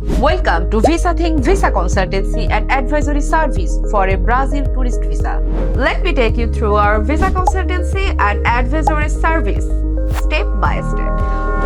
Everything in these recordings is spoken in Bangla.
Welcome to VISAThing Visa Consultancy and Advisory Service for a Brazil tourist visa. Let me take you through our Visa Consultancy and Advisory Service step by step.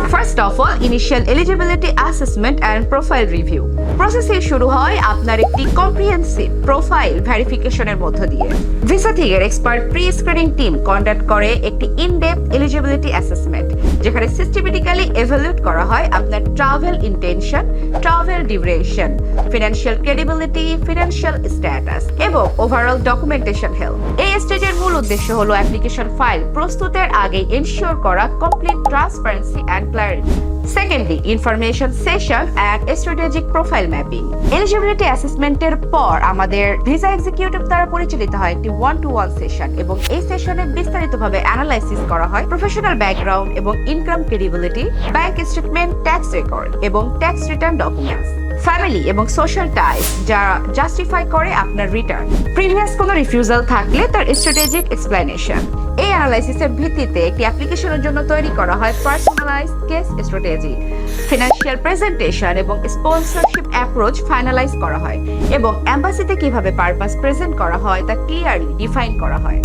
First of all, initial eligibility assessment and profile review. প্রসেসে শুরু হয় আপনার একটি কম্প্রিহেনসিভ প্রোফাইল ভেরিফিকেশনের মধ্য দিয়ে। ভিসাথিং এর expert pre screening team conduct করে একটি ইন-ডেপথ এলিজিবিলিটি অ্যাসেসমেন্ট, যেখানে সিস্টেমেটিক্যালি এভালুয়েট করা হয় আপনার travel intention, travel duration, financial credibility, financial status এবং ওভারঅল ডকুমেন্টেশন হেলথ। এই স্টেজের মূল উদ্দেশ্য হলো অ্যাপ্লিকেশন ফাইল প্রস্তুতের আগে এনশিওর করা complete transparency and clarity. Secondly, information session and strategic profile mapping. Eligibility assessment এর পর আমাদের ভিসা এক্সিকিউটিভ দ্বারা পরিচালিত হয় একটি 1-to-1 সেশন এবং এই সেশনে বিস্তারিতভাবে অ্যানালাইসিস করা হয় প্রফেশনাল ব্যাকগ্রাউন্ড এবং income credibility, bank statement, tax record এবং ট্যাক্স রিটার্ন ডকুমেন্টস, ফ্যামিলি এবং সোশ্যাল টাইস যা জাস্টিফাই করে আপনার রিটার্ন, প্রিভিয়াস কোনো রিফিউজাল থাকলে তার স্ট্র্যাটেজিক এক্সপ্লেনেশন। এই অ্যানালাইসিসের ভিত্তিতে একটি অ্যাপ্লিকেশনের জন্য তৈরি করা হয় personalised case strategy, financial presentation এবং স্পন্সরশিপ অ্যাপ্রোচ ফাইনালাইজ করা হয় এবং এম্বাসিতে কিভাবে পারপাস প্রেজেন্ট করা হয় তা ক্লিয়ারলি ডিফাইন করা হয়।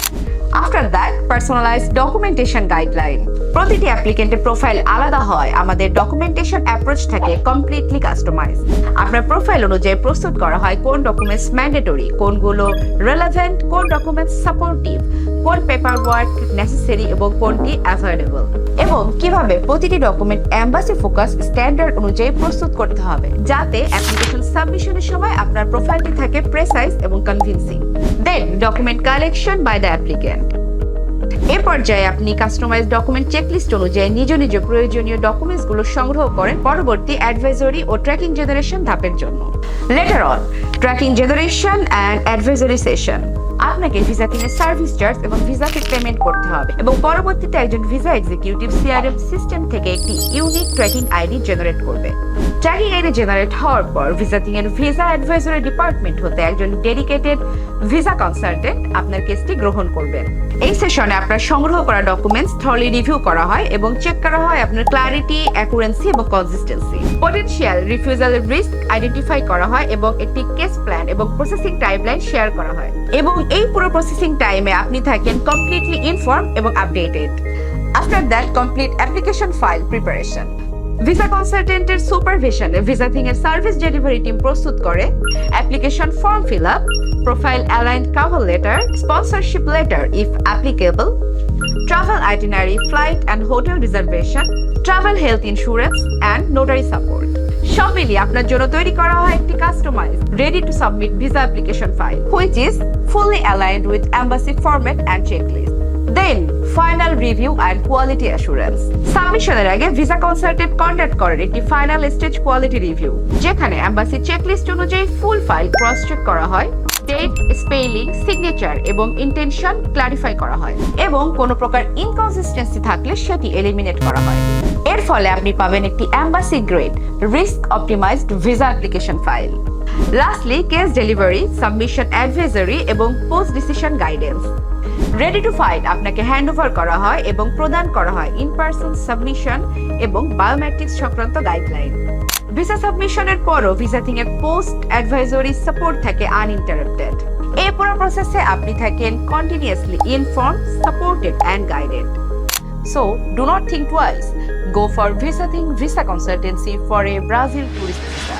After that, personalised documentation guideline. প্রতিটি অ্যাপ্লিকেন্টের প্রোফাইল আলাদা হয়, আমাদের ডকুমেন্টেশন অ্যাপ্রোচ থাকে কমপ্লিটলি কাস্টমাইজ। আপনার প্রোফাইল অনুযায়ী প্রস্তুত করা হয় কোন ডকুমেন্টস ম্যান্ডেটরি, কোনগুলো রেলেভেন্ট, কোন ডকুমেন্টস সাপোর্টিভ, কোন পেপার ওয়ার্ক নেসেসারি এবং কোনটি অ্যাভয়েডেবল, এবং কিভাবে প্রতিটি ডকুমেন্ট এম্বাসি ফোকাস স্ট্যান্ডার্ড অনুযায়ী প্রস্তুত করতে হবে যাতে অ্যাপ্লিকেশন সাবমিশনের সময় আপনার প্রোফাইলটি থাকে প্রেসাইজ এবং convincing. Then document collection by the applicant. এ পর্যায়ে আপনি কাস্টমাইজ ডকুমেন্ট চেকলিস্ট অনুযায়ী নিজ নিজ প্রয়োজনীয় ডকুমেন্টসগুলো সংগ্রহ করেন পরবর্তী অ্যাডভাইজরি ও ট্র্যাকিং জেনারেশন ধাপের জন্য। Letter on, tracking generation and advisory session. আপনাকে ভিসাথিং এর সার্ভিস চার্জ এবং ভিসা ফি পেমেন্ট করতে হবে এবং পরবর্তীতে একজন ভিসা এক্সিকিউটিভ সিআরএম সিস্টেম থেকে একটি ইউনিক ট্র্যাকিং আইডি জেনারেট করবে। ট্র্যাকিং আইডি জেনারেট হওয়ার পর ভিসাথিং এর ভিসা অ্যাডভাইজরি ডিপার্টমেন্ট হতে একজন ডেডিকেটেড ভিসা কনসালটেন্ট আপনার কেসটি গ্রহণ করবেন। এই সেশনে আপনার সংগ্রহ করা ডকুমেন্টস থরলি রিভিউ করা হয় এবং চেক করা হয় আপনার ক্ল্যারিটি, অ্যাকুরেন্সি এবং কনসিস্টেন্সি। পটেনশিয়াল রিফিউজালের রিস্ক আইডেন্টিফাই করা হয় এবং একটি কেস প্ল্যান এবং প্রসেসিং টাইমলাইন শেয়ার করা হয় এবং এই পুরো প্রসেসিং টাইমে আপনি থাকেন কমপ্লিটলি ইনফর্ম এবং updated. After that, complete application file preparation. Visa কনসালটেন্টের সুপারভিশনে ভিসাথিং এর সার্ভিস ডেলিভারি টিম প্রস্তুত করে application form fill up, profile aligned cover letter, sponsorship letter if applicable, travel itinerary, flight and hotel reservation, travel health insurance and notary support. সব মিলিয়ে আপনার জন্য তৈরি করা হয় একটি customize ready to submit visa application file which is fully aligned with embassy format and checklist. Then final review and quality assurance. সাবমিশনের আগে ভিসা কনসালটেন্ট কন্ডাক্ট করেন একটি ফাইনাল স্টেজ কোয়ালিটি রিভিউ, যেখানে এম্বাসি চেকলিস্ট অনুযায়ী ফুল ফাইল ক্রস চেক করা হয়, ডেট, স্পেলিং, সিগনেচার এবং ইন্টেনশন ক্লারিফাই করা হয় এবং কোনো প্রকার ইনকনসিস্টেন্সি থাকলে সেটি এলিমিনেট করা হয়। এর ফলে আপনি পাবেন একটি embassy grade risk optimised visa application file. Lastly, case delivery, submission advisory এবং post decision guidance. Ready to file আপনাকে হ্যান্ড ওভার করা হয় এবং প্রদান করা হয় ইন পারসন সাবমিশন এবং বায়োমেট্রিক্স সংক্রান্ত গাইডলাইন। ভিসা সাবমিশনের পরও ভিসাথিং এর পোস্ট অ্যাডভাইজরি সাপোর্ট থাকে আনইন্টারাপ্টেড। এই পুরো প্রসেসে আপনি থাকেন continuously inform, supported and guided. So do not think twice. Go for VISAThing Visa Consultancy for a Brazil tourist visa.